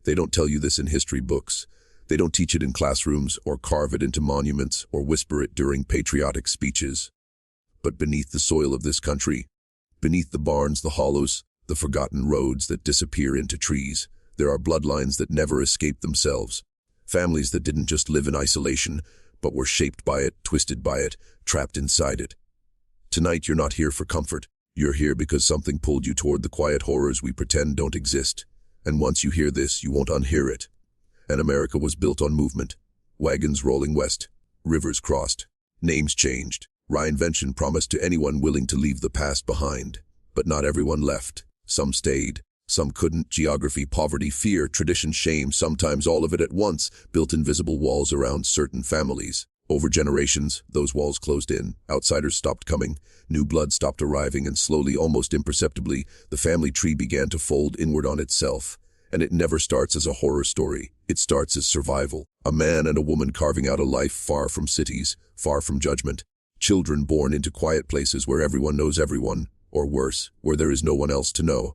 They don't tell you this in history books. They don't teach it in classrooms or carve it into monuments or whisper it during patriotic speeches. But beneath the soil of this country, beneath the barns, the hollows, the forgotten roads that disappear into trees, there are bloodlines that never escape themselves. Families that didn't just live in isolation, but were shaped by it, twisted by it, trapped inside it. Tonight you're not here for comfort. You're here because something pulled you toward the quiet horrors we pretend don't exist. And once you hear this, you won't unhear it. And America was built on movement. Wagons rolling west, rivers crossed, names changed. Reinvention promised to anyone willing to leave the past behind. But not everyone left. Some stayed. Some couldn't. Geography, poverty, fear, tradition, shame, sometimes all of it at once, built invisible walls around certain families. Over generations, those walls closed in. Outsiders stopped coming. New blood stopped arriving, and slowly, almost imperceptibly, the family tree began to fold inward on itself. And it never starts as a horror story. It starts as survival. A man and a woman carving out a life far from cities, far from judgment. Children born into quiet places where everyone knows everyone, or worse, where there is no one else to know.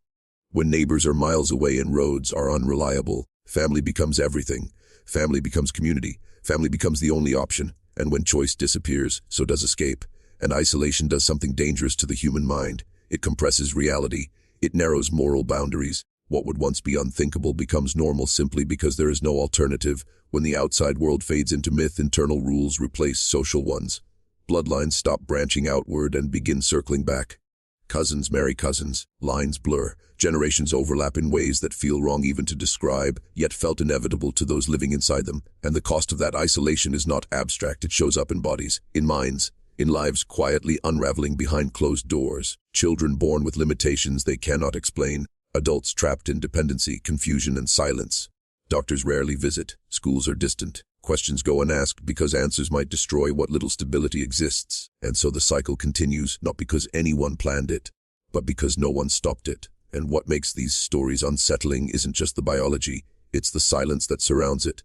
When neighbors are miles away and roads are unreliable, family becomes everything. Family becomes community. Family becomes the only option. And when choice disappears, so does escape. And isolation does something dangerous to the human mind. It compresses reality. It narrows moral boundaries. What would once be unthinkable becomes normal simply because there is no alternative. When the outside world fades into myth, internal rules replace social ones. Bloodlines stop branching outward and begin circling back. Cousins marry cousins, lines blur, generations overlap in ways that feel wrong even to describe, yet felt inevitable to those living inside them. And the cost of that isolation is not abstract, it shows up in bodies, in minds, in lives quietly unraveling behind closed doors. Children born with limitations they cannot explain, adults trapped in dependency, confusion, and silence. Doctors rarely visit, schools are distant. Questions go unasked because answers might destroy what little stability exists. And so the cycle continues, not because anyone planned it, but because no one stopped it. And what makes these stories unsettling isn't just the biology, it's the silence that surrounds it.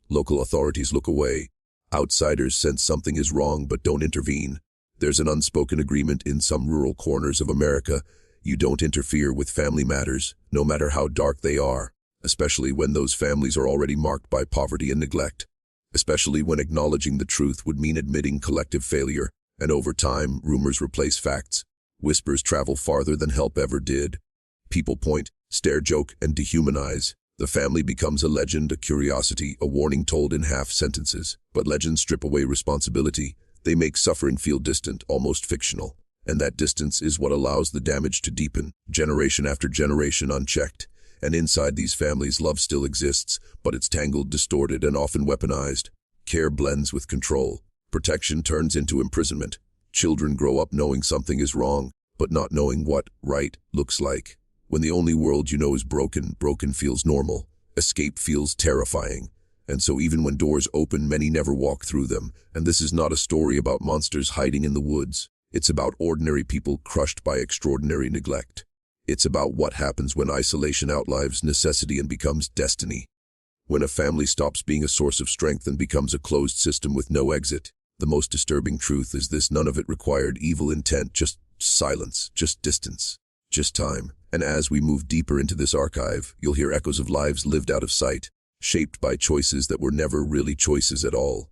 Local authorities look away. Outsiders sense something is wrong but don't intervene. There's an unspoken agreement in some rural corners of America. You don't interfere with family matters, no matter how dark they are, especially when those families are already marked by poverty and neglect. Especially when acknowledging the truth would mean admitting collective failure, and over time, rumors replace facts. Whispers travel farther than help ever did. People point, stare, joke, and dehumanize. The family becomes a legend, a curiosity, a warning told in half sentences. But legends strip away responsibility. They make suffering feel distant, almost fictional. And that distance is what allows the damage to deepen, generation after generation unchecked. And inside these families, love still exists, but it's tangled, distorted, and often weaponized. Care blends with control. Protection turns into imprisonment. Children grow up knowing something is wrong, but not knowing what right looks like. When the only world you know is broken, broken feels normal. Escape feels terrifying. And so even when doors open, many never walk through them. And this is not a story about monsters hiding in the woods. It's about ordinary people crushed by extraordinary neglect. It's about what happens when isolation outlives necessity and becomes destiny. When a family stops being a source of strength and becomes a closed system with no exit. The most disturbing truth is this: none of it required evil intent, just silence, just distance, just time. And as we move deeper into this archive, you'll hear echoes of lives lived out of sight, shaped by choices that were never really choices at all.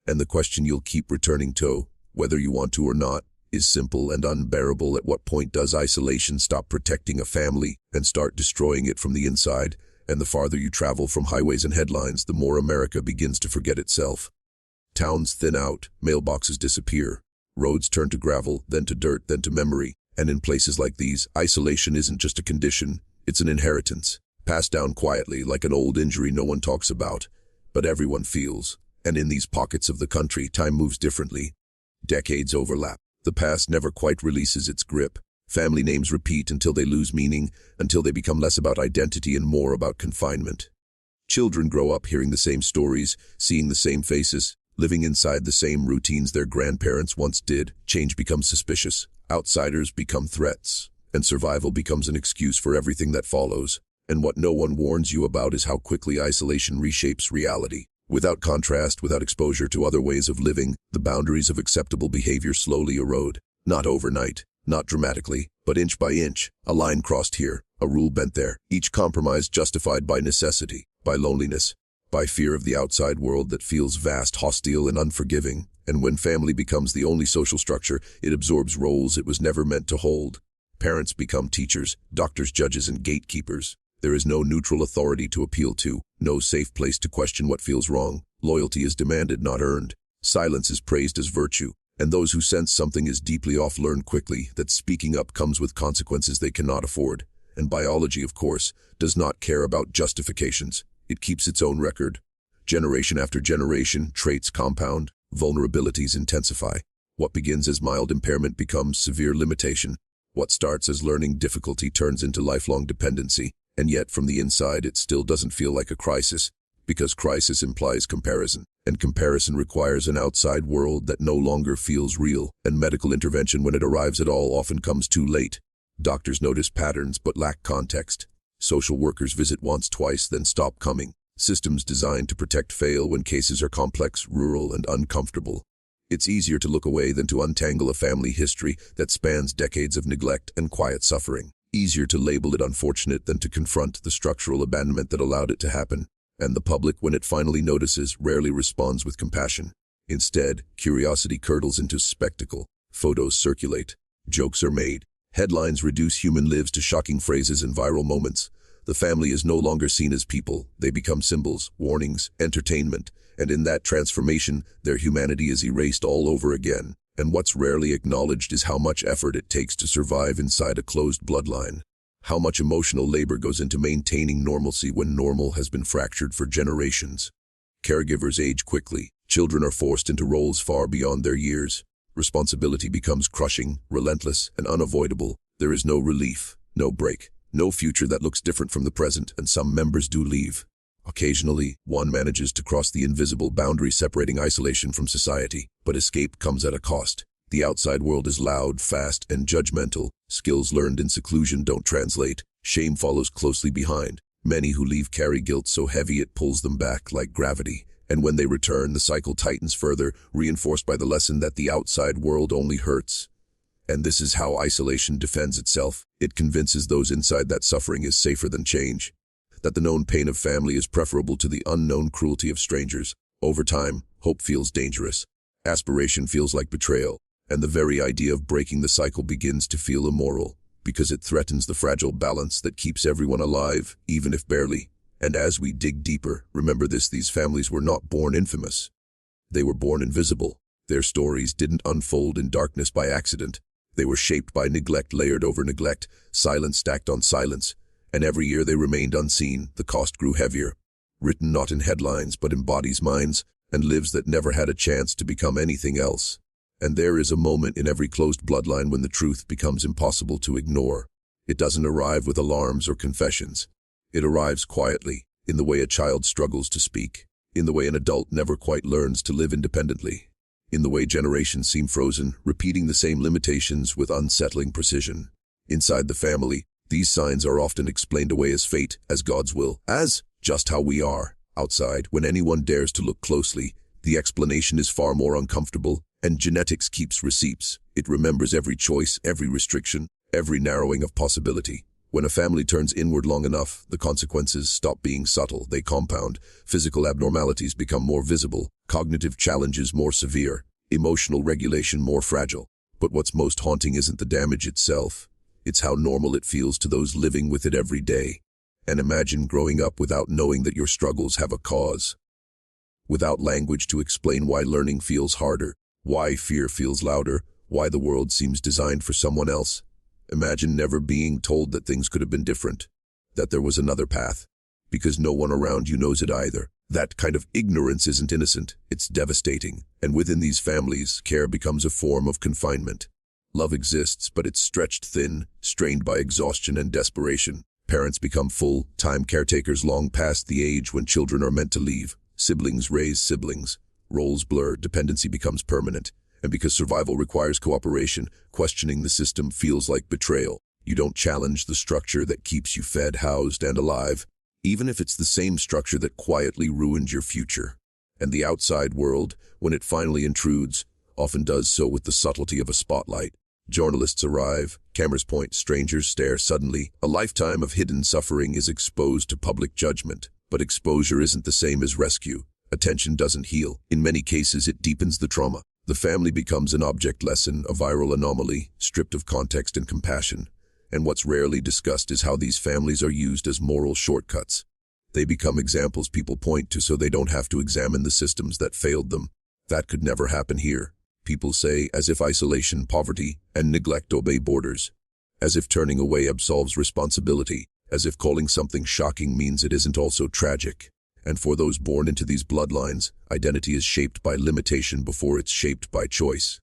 And the question you'll keep returning to, whether you want to or not, is simple and unbearable. At what point does isolation stop protecting a family and start destroying it from the inside? And the farther you travel from highways and headlines, the more America begins to forget itself. Towns thin out, mailboxes disappear, roads turn to gravel, then to dirt, then to memory. And in places like these, isolation isn't just a condition, it's an inheritance, passed down quietly like an old injury no one talks about, but everyone feels. And in these pockets of the country, time moves differently. Decades overlap. The past never quite releases its grip. Family names repeat until they lose meaning, until they become less about identity and more about confinement. Children grow up hearing the same stories, seeing the same faces, living inside the same routines their grandparents once did. Change becomes suspicious. Outsiders become threats, and survival becomes an excuse for everything that follows. And what no one warns you about is how quickly isolation reshapes reality. Without contrast, without exposure to other ways of living, the boundaries of acceptable behavior slowly erode. Not overnight, not dramatically, but inch by inch. A line crossed here, a rule bent there, each compromise justified by necessity. by loneliness, by fear of the outside world that feels vast, hostile, and unforgiving. And when family becomes the only social structure, it absorbs roles it was never meant to hold. Parents become teachers, doctors, judges, and gatekeepers. There is no neutral authority to appeal to, no safe place to question what feels wrong. Loyalty is demanded, not earned. Silence is praised as virtue, and those who sense something is deeply off learn quickly that speaking up comes with consequences they cannot afford. And biology, of course, does not care about justifications. It keeps its own record. Generation after generation, traits compound, vulnerabilities intensify. What begins as mild impairment becomes severe limitation. What starts as learning difficulty turns into lifelong dependency. And yet, from the inside, it still doesn't feel like a crisis, because crisis implies comparison, and comparison requires an outside world that no longer feels real, and medical intervention, when it arrives at all, often comes too late. Doctors notice patterns but lack context. Social workers visit once, twice, then stop coming. Systems designed to protect fail when cases are complex, rural, and uncomfortable. It's easier to look away than to untangle a family history that spans decades of neglect and quiet suffering. Easier to label it unfortunate than to confront the structural abandonment that allowed it to happen. And the public, when it finally notices, rarely responds with compassion. Instead, curiosity curdles into spectacle. Photos circulate. Jokes are made. Headlines reduce human lives to shocking phrases and viral moments. The family is no longer seen as people. They become symbols, warnings, entertainment. And in that transformation, their humanity is erased all over again. And what's rarely acknowledged is how much effort it takes to survive inside a closed bloodline. How much emotional labor goes into maintaining normalcy when normal has been fractured for generations. Caregivers age quickly. Children are forced into roles far beyond their years. Responsibility becomes crushing, relentless, and unavoidable. There is no relief, no break, no future that looks different from the present, and some members do leave. Occasionally, one manages to cross the invisible boundary separating isolation from society, but escape comes at a cost. The outside world is loud, fast, and judgmental. Skills learned in seclusion don't translate. Shame follows closely behind. Many who leave carry guilt so heavy it pulls them back like gravity. And when they return, the cycle tightens further, reinforced by the lesson that the outside world only hurts. And this is how isolation defends itself. It convinces those inside that suffering is safer than change, that the known pain of family is preferable to the unknown cruelty of strangers. Over time, hope feels dangerous. Aspiration feels like betrayal. And the very idea of breaking the cycle begins to feel immoral, because it threatens the fragile balance that keeps everyone alive, even if barely. And as we dig deeper, remember this: these families were not born infamous. They were born invisible. Their stories didn't unfold in darkness by accident. They were shaped by neglect layered over neglect, silence stacked on silence. And every year they remained unseen, the cost grew heavier. Written not in headlines, but in bodies, minds, and lives that never had a chance to become anything else. And there is a moment in every closed bloodline when the truth becomes impossible to ignore. It doesn't arrive with alarms or confessions. It arrives quietly, in the way a child struggles to speak, in the way an adult never quite learns to live independently, in the way generations seem frozen, repeating the same limitations with unsettling precision. Inside the family, these signs are often explained away as fate, as God's will, as just how we are. Outside, when anyone dares to look closely, the explanation is far more uncomfortable. And genetics keeps receipts. It remembers every choice, every restriction, every narrowing of possibility. When a family turns inward long enough, the consequences stop being subtle. They compound. Physical abnormalities become more visible, cognitive challenges more severe, emotional regulation more fragile. But what's most haunting isn't the damage itself. It's how normal it feels to those living with it every day. And imagine growing up without knowing that your struggles have a cause. Without language to explain why learning feels harder, why fear feels louder, why the world seems designed for someone else. Imagine never being told that things could have been different, that there was another path, because no one around you knows it either. That kind of ignorance isn't innocent, it's devastating. And within these families, care becomes a form of confinement. Love exists, but it's stretched thin, strained by exhaustion and desperation. Parents become full-time caretakers long past the age when children are meant to leave. Siblings raise siblings. Roles blur, dependency becomes permanent, and because survival requires cooperation, questioning the system feels like betrayal. You don't challenge the structure that keeps you fed, housed, and alive, even if it's the same structure that quietly ruined your future. And the outside world, when it finally intrudes, often does so with the subtlety of a spotlight. Journalists arrive, cameras point, strangers stare. Suddenly, a lifetime of hidden suffering is exposed to public judgment. But exposure isn't the same as rescue. Attention doesn't heal. In many cases, it deepens the trauma. The family becomes an object lesson, a viral anomaly, stripped of context and compassion. And what's rarely discussed is how these families are used as moral shortcuts. They become examples people point to so they don't have to examine the systems that failed them. That could never happen here. People say, as if isolation, poverty, and neglect obey borders. As if turning away absolves responsibility. As if calling something shocking means it isn't also tragic. And for those born into these bloodlines, identity is shaped by limitation before it's shaped by choice.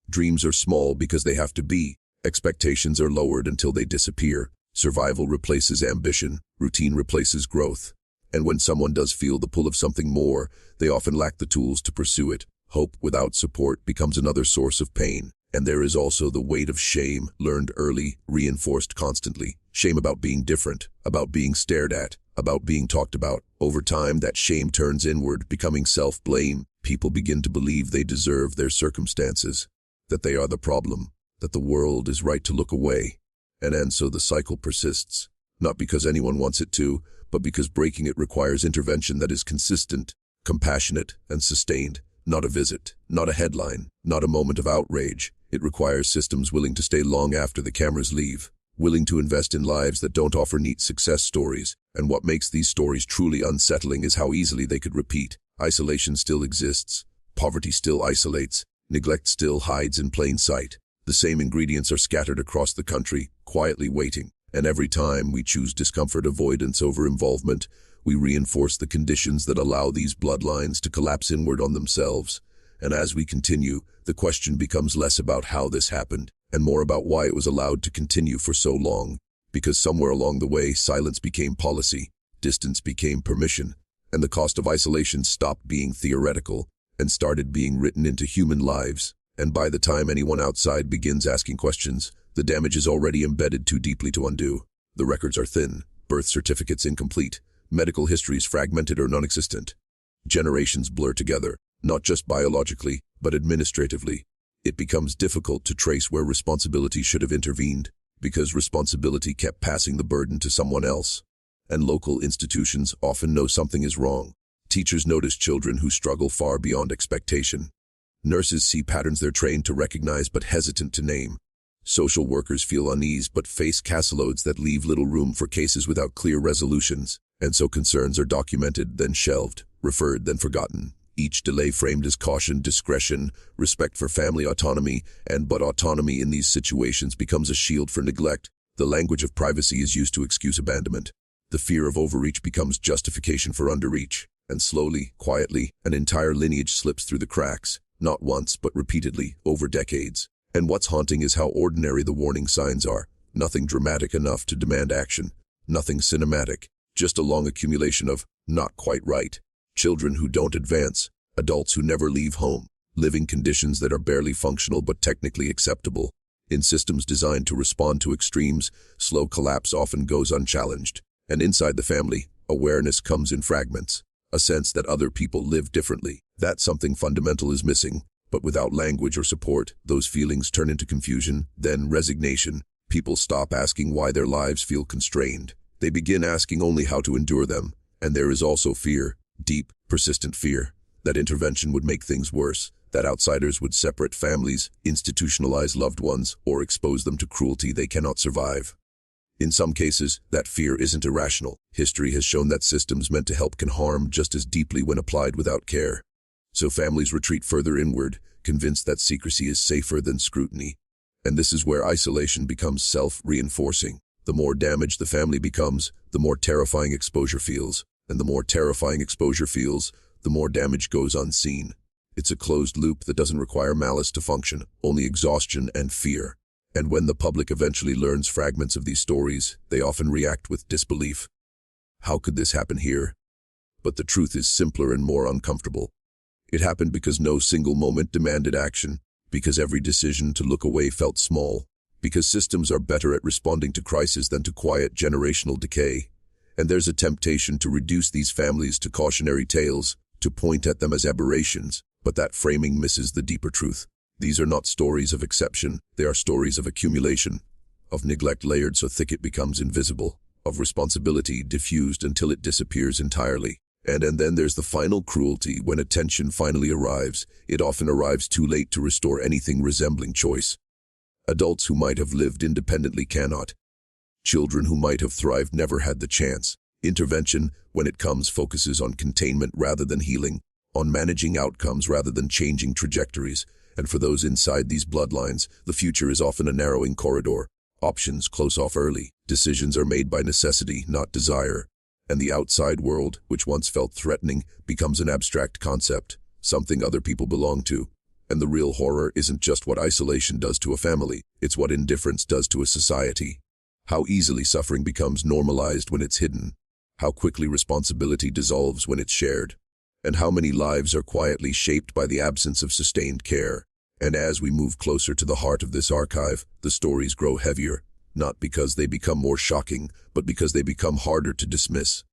Dreams are small because they have to be. Expectations are lowered until they disappear. Survival replaces ambition. Routine replaces growth. And when someone does feel the pull of something more, they often lack the tools to pursue it. Hope without support becomes another source of pain. And there is also the weight of shame, learned early, reinforced constantly. Shame about being different, about being stared at, about being talked about. Over time, that shame turns inward, becoming self-blame. People begin to believe they deserve their circumstances, that they are the problem, that the world is right to look away. And so the cycle persists, not because anyone wants it to, but because breaking it requires intervention that is consistent, compassionate, and sustained. Not a visit, not a headline, not a moment of outrage. It requires systems willing to stay long after the cameras leave, willing to invest in lives that don't offer neat success stories. And what makes these stories truly unsettling is how easily they could repeat. Isolation still exists. Poverty still isolates. Neglect still hides in plain sight. The same ingredients are scattered across the country, quietly waiting. And every time we choose discomfort avoidance over involvement, we reinforce the conditions that allow these bloodlines to collapse inward on themselves. And as we continue, the question becomes less about how this happened, and more about why it was allowed to continue for so long. Because somewhere along the way, silence became policy, distance became permission, and the cost of isolation stopped being theoretical and started being written into human lives. And by the time anyone outside begins asking questions, the damage is already embedded too deeply to undo. The records are thin, birth certificates incomplete, medical histories fragmented or non-existent. Generations blur together, not just biologically, but administratively. It becomes difficult to trace where responsibility should have intervened, because responsibility kept passing the burden to someone else. And local institutions often know something is wrong. Teachers notice children who struggle far beyond expectation. Nurses see patterns they're trained to recognize but hesitant to name. Social workers feel unease but face caseloads that leave little room for cases without clear resolutions. And so concerns are documented, then shelved, referred, then forgotten. Each delay framed as caution, discretion, respect for family autonomy, but autonomy in these situations becomes a shield for neglect. The language of privacy is used to excuse abandonment. The fear of overreach becomes justification for underreach. And slowly, quietly, an entire lineage slips through the cracks, not once but repeatedly, over decades. And what's haunting is how ordinary the warning signs are. Nothing dramatic enough to demand action. Nothing cinematic. Just a long accumulation of not quite right. Children who don't advance, adults who never leave home, living conditions that are barely functional but technically acceptable. In systems designed to respond to extremes, slow collapse often goes unchallenged. And inside the family, awareness comes in fragments, a sense that other people live differently, that something fundamental is missing. But without language or support, those feelings turn into confusion, then resignation. People stop asking why their lives feel constrained. They begin asking only how to endure them. And there is also fear, deep, persistent fear, that intervention would make things worse, that outsiders would separate families, institutionalize loved ones, or expose them to cruelty they cannot survive. In some cases, that fear isn't irrational. History has shown that systems meant to help can harm just as deeply when applied without care. So families retreat further inward, convinced that secrecy is safer than scrutiny. And this is where isolation becomes self-reinforcing. The more damaged the family becomes, the more terrifying exposure feels. And the more terrifying exposure feels, the more damage goes unseen. It's a closed loop that doesn't require malice to function, only exhaustion and fear. And when the public eventually learns fragments of these stories, they often react with disbelief. How could this happen here? But the truth is simpler and more uncomfortable. It happened because no single moment demanded action, because every decision to look away felt small, because systems are better at responding to crisis than to quiet generational decay. And there's a temptation to reduce these families to cautionary tales, to point at them as aberrations, but that framing misses the deeper truth. These are not stories of exception, they are stories of accumulation, of neglect layered so thick it becomes invisible, of responsibility diffused until it disappears entirely. And then there's the final cruelty. When attention finally arrives, it often arrives too late to restore anything resembling choice. Adults who might have lived independently cannot. Children who might have thrived never had the chance. Intervention, when it comes, focuses on containment rather than healing, on managing outcomes rather than changing trajectories. And for those inside these bloodlines, the future is often a narrowing corridor. Options close off early. Decisions are made by necessity, not desire. And the outside world, which once felt threatening, becomes an abstract concept, something other people belong to. And the real horror isn't just what isolation does to a family, it's what indifference does to a society. How easily suffering becomes normalized when it's hidden. How quickly responsibility dissolves when it's shared. And how many lives are quietly shaped by the absence of sustained care. And as we move closer to the heart of this archive, the stories grow heavier, not because they become more shocking, but because they become harder to dismiss.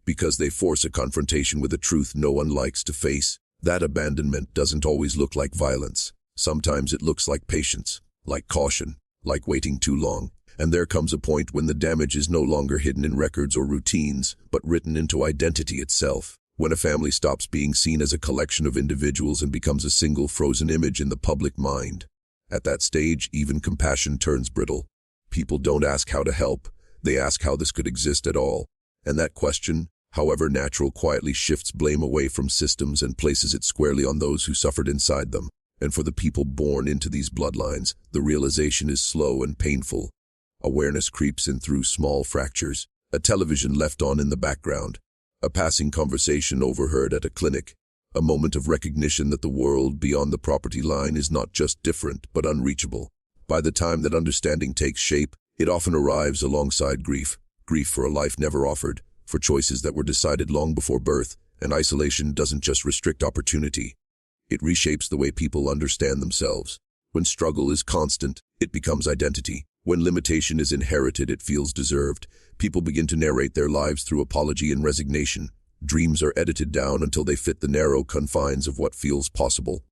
Because they force a confrontation with a truth no one likes to face. That abandonment doesn't always look like violence. Sometimes it looks like patience, like caution, like waiting too long. And there comes a point when the damage is no longer hidden in records or routines, but written into identity itself. When a family stops being seen as a collection of individuals and becomes a single frozen image in the public mind. At that stage, even compassion turns brittle. People don't ask how to help, they ask how this could exist at all. And that question, however natural, quietly shifts blame away from systems and places it squarely on those who suffered inside them. And for the people born into these bloodlines, the realization is slow and painful. Awareness creeps in through small fractures, a television left on in the background, a passing conversation overheard at a clinic, a moment of recognition that the world beyond the property line is not just different but unreachable. By the time that understanding takes shape, it often arrives alongside grief for a life never offered, for choices that were decided long before birth. And isolation doesn't just restrict opportunity, it reshapes the way people understand themselves. When struggle is constant, it becomes identity. When limitation is inherited, it feels deserved. People begin to narrate their lives through apology and resignation. Dreams are edited down until they fit the narrow confines of what feels possible.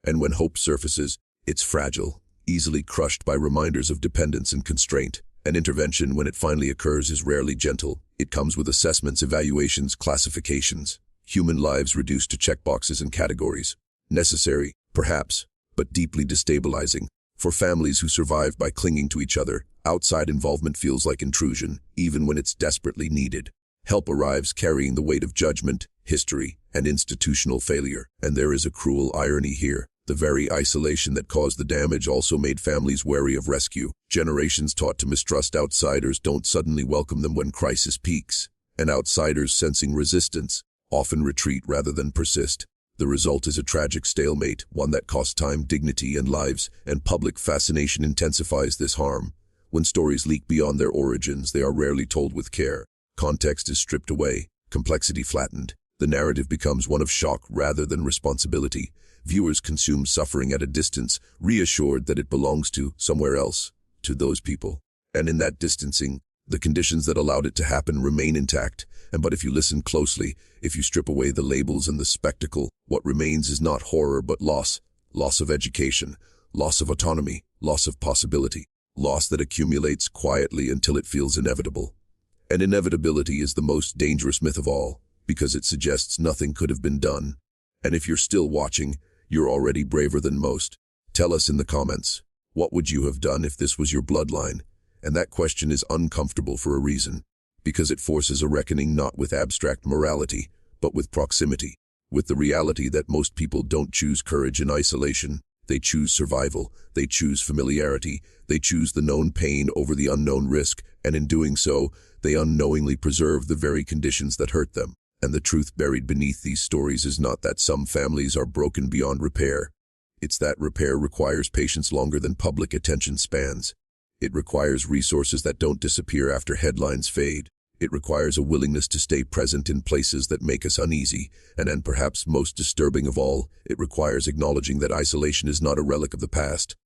And when hope surfaces, it's fragile, easily crushed by reminders of dependence and constraint. An intervention, when it finally occurs, is rarely gentle. It comes with assessments, evaluations, classifications. Human lives reduced to checkboxes and categories. Necessary, perhaps, but deeply destabilizing. For families who survive by clinging to each other, outside involvement feels like intrusion, even when it's desperately needed. Help arrives carrying the weight of judgment, history, and institutional failure. And there is a cruel irony here. The very isolation that caused the damage also made families wary of rescue. Generations taught to mistrust outsiders don't suddenly welcome them when crisis peaks. And outsiders, sensing resistance, often retreat rather than persist. The result is a tragic stalemate, one that costs time, dignity, and lives, and public fascination intensifies this harm. When stories leak beyond their origins, they are rarely told with care. Context is stripped away, complexity flattened. The narrative becomes one of shock rather than responsibility. Viewers consume suffering at a distance, reassured that it belongs to somewhere else, to those people. And in that distancing, the conditions that allowed it to happen remain intact. But if you listen closely, if you strip away the labels and the spectacle, what remains is not horror but loss. Loss of education, loss of autonomy, loss of possibility. Loss that accumulates quietly until it feels inevitable. And inevitability is the most dangerous myth of all, because it suggests nothing could have been done. And if you're still watching, you're already braver than most. Tell us in the comments, what would you have done if this was your bloodline? And that question is uncomfortable for a reason, because it forces a reckoning not with abstract morality, but with proximity, with the reality that most people don't choose courage in isolation. They choose survival, they choose familiarity, they choose the known pain over the unknown risk, and in doing so, they unknowingly preserve the very conditions that hurt them. And the truth buried beneath these stories is not that some families are broken beyond repair. It's that repair requires patience longer than public attention spans. It requires resources that don't disappear after headlines fade. It requires a willingness to stay present in places that make us uneasy. And perhaps most disturbing of all, it requires acknowledging that isolation is not a relic of the past.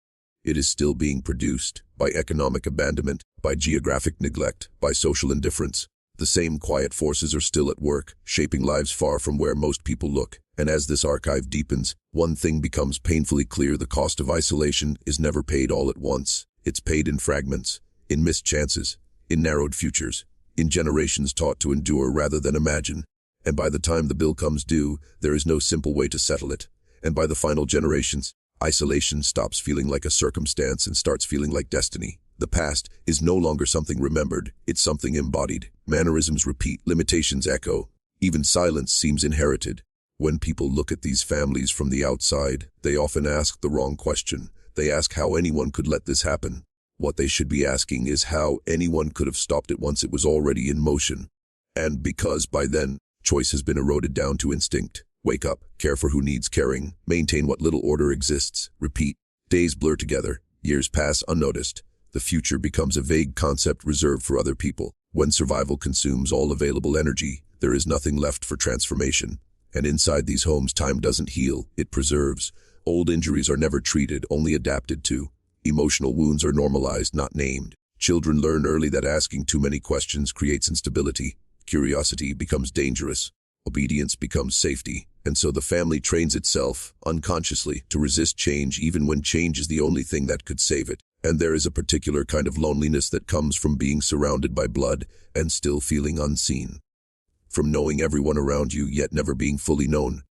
It is still being produced by economic abandonment, by geographic neglect, by social indifference. The same quiet forces are still at work, shaping lives far from where most people look. And as this archive deepens, one thing becomes painfully clear: the cost of isolation is never paid all at once. It's paid in fragments, in missed chances, in narrowed futures, in generations taught to endure rather than imagine. And by the time the bill comes due, there is no simple way to settle it. And by the final generations, isolation stops feeling like a circumstance and starts feeling like destiny. The past is no longer something remembered, it's something embodied. Mannerisms repeat, limitations echo. Even silence seems inherited. When people look at these families from the outside, they often ask the wrong question. They ask how anyone could let this happen. What they should be asking is how anyone could have stopped it once it was already in motion. And because by then, choice has been eroded down to instinct. Wake up, care for who needs caring, maintain what little order exists, repeat. Days blur together, years pass unnoticed. The future becomes a vague concept reserved for other people. When survival consumes all available energy, there is nothing left for transformation. And inside these homes, time doesn't heal, it preserves. Old injuries are never treated, only adapted to. Emotional wounds are normalized, not named. Children learn early that asking too many questions creates instability. Curiosity becomes dangerous. Obedience becomes safety. And so the family trains itself, unconsciously, to resist change even when change is the only thing that could save it. And there is a particular kind of loneliness that comes from being surrounded by blood and still feeling unseen. From knowing everyone around you yet never being fully known.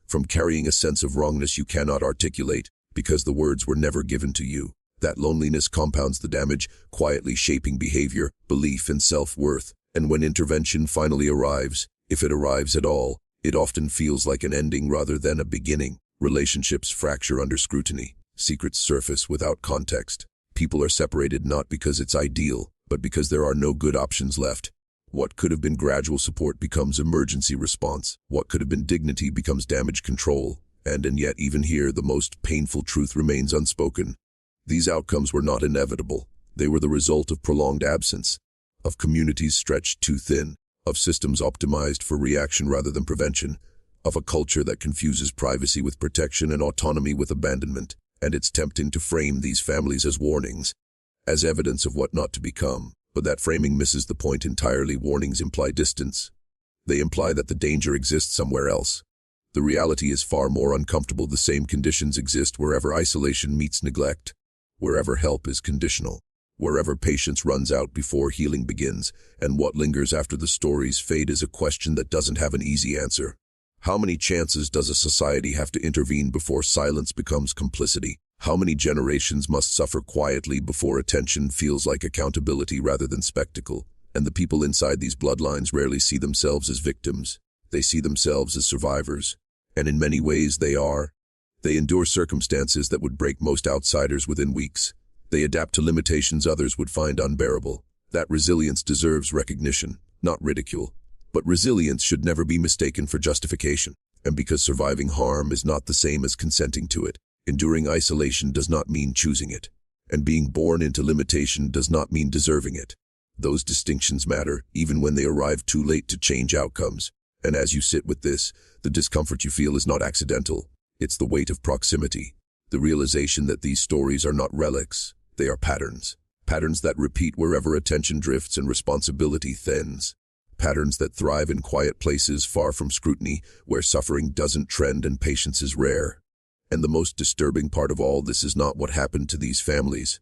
From carrying a sense of wrongness you cannot articulate because the words were never given to you. That loneliness compounds the damage, quietly shaping behavior, belief, and self-worth. And when intervention finally arrives, if it arrives at all, it often feels like an ending rather than a beginning. Relationships fracture under scrutiny. Secrets surface without context. People are separated not because it's ideal, but because there are no good options left. What could have been gradual support becomes emergency response. What could have been dignity becomes damage control. And yet even here, the most painful truth remains unspoken. These outcomes were not inevitable. They were the result of prolonged absence, of communities stretched too thin, of systems optimized for reaction rather than prevention, of a culture that confuses privacy with protection and autonomy with abandonment. And it's tempting to frame these families as warnings, as evidence of what not to become. But that framing misses the point entirely. Warnings imply distance. They imply that the danger exists somewhere else. The reality is far more uncomfortable. The same conditions exist wherever isolation meets neglect, wherever help is conditional, wherever patience runs out before healing begins, and what lingers after the stories fade is a question that doesn't have an easy answer. How many chances does a society have to intervene before silence becomes complicity? How many generations must suffer quietly before attention feels like accountability rather than spectacle? And the people inside these bloodlines rarely see themselves as victims. They see themselves as survivors. And in many ways they are. They endure circumstances that would break most outsiders within weeks. They adapt to limitations others would find unbearable. That resilience deserves recognition, not ridicule. But resilience should never be mistaken for justification. And because surviving harm is not the same as consenting to it, enduring isolation does not mean choosing it. And being born into limitation does not mean deserving it. Those distinctions matter, even when they arrive too late to change outcomes. And as you sit with this, the discomfort you feel is not accidental. It's the weight of proximity. The realization that these stories are not relics. They are patterns. Patterns that repeat wherever attention drifts and responsibility thins. Patterns that thrive in quiet places far from scrutiny, where suffering doesn't trend and patience is rare. And the most disturbing part of all this is not what happened to these families.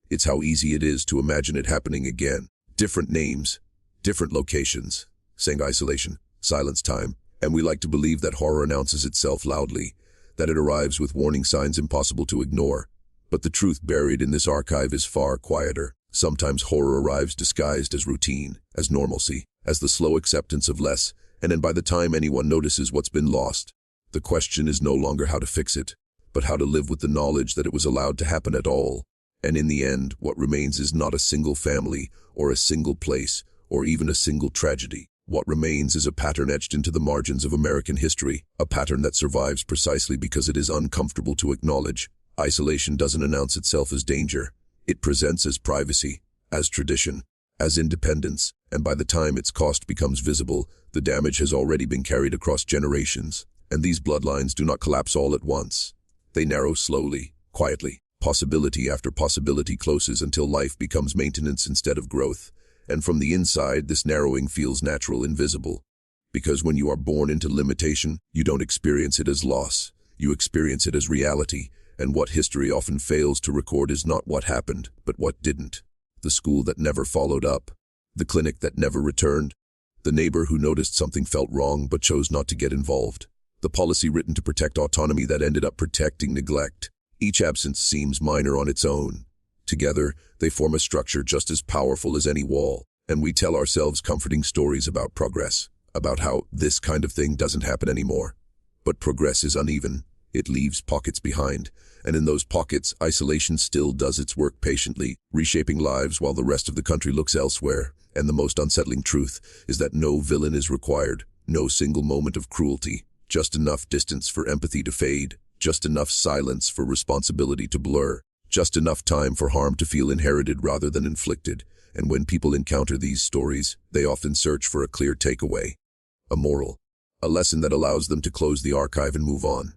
It's how easy it is to imagine it happening again. Different names, different locations, saying isolation, silence time, and we like to believe that horror announces itself loudly, that it arrives with warning signs impossible to ignore. But the truth buried in this archive is far quieter. Sometimes horror arrives disguised as routine, as normalcy, as the slow acceptance of less, and then by the time anyone notices what's been lost, the question is no longer how to fix it, but how to live with the knowledge that it was allowed to happen at all. And in the end, what remains is not a single family, or a single place, or even a single tragedy. What remains is a pattern etched into the margins of American history, a pattern that survives precisely because it is uncomfortable to acknowledge. Isolation doesn't announce itself as danger. It presents as privacy, as tradition, as independence, and by the time its cost becomes visible, the damage has already been carried across generations. And these bloodlines do not collapse all at once. They narrow slowly, quietly. Possibility after possibility closes until life becomes maintenance instead of growth. And from the inside, this narrowing feels natural, invisible. Because when you are born into limitation, you don't experience it as loss. You experience it as reality. And what history often fails to record is not what happened, but what didn't. The school that never followed up. The clinic that never returned. The neighbor who noticed something felt wrong but chose not to get involved. The policy written to protect autonomy that ended up protecting neglect. Each absence seems minor on its own. Together, they form a structure just as powerful as any wall, and we tell ourselves comforting stories about progress, about how this kind of thing doesn't happen anymore. But progress is uneven. It leaves pockets behind, and in those pockets, isolation still does its work patiently, reshaping lives while the rest of the country looks elsewhere. And the most unsettling truth is that no villain is required, no single moment of cruelty, just enough distance for empathy to fade, just enough silence for responsibility to blur, just enough time for harm to feel inherited rather than inflicted. And when people encounter these stories, they often search for a clear takeaway, a moral, a lesson that allows them to close the archive and move on.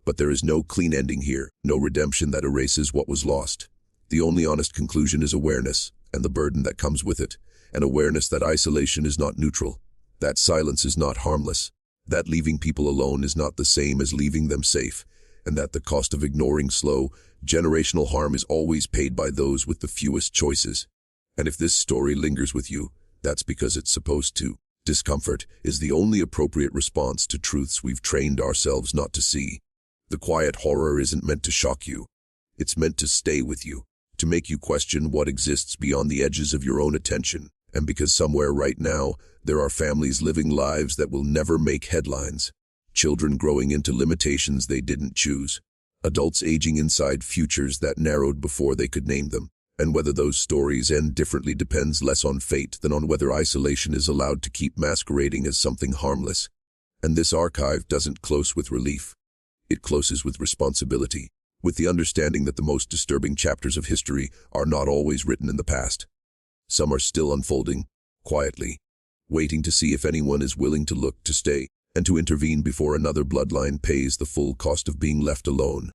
But there is no clean ending here, no redemption that erases what was lost. The only honest conclusion is awareness, and the burden that comes with it, an awareness that isolation is not neutral, that silence is not harmless, that leaving people alone is not the same as leaving them safe, and that the cost of ignoring slow, generational harm is always paid by those with the fewest choices. And if this story lingers with you, that's because it's supposed to. Discomfort is the only appropriate response to truths we've trained ourselves not to see. The quiet horror isn't meant to shock you. It's meant to stay with you, to make you question what exists beyond the edges of your own attention. And because somewhere right now, there are families living lives that will never make headlines. Children growing into limitations they didn't choose. Adults aging inside futures that narrowed before they could name them. And whether those stories end differently depends less on fate than on whether isolation is allowed to keep masquerading as something harmless. And this archive doesn't close with relief. It closes with responsibility, with the understanding that the most disturbing chapters of history are not always written in the past. Some are still unfolding, quietly, waiting to see if anyone is willing to look, to stay, and to intervene before another bloodline pays the full cost of being left alone.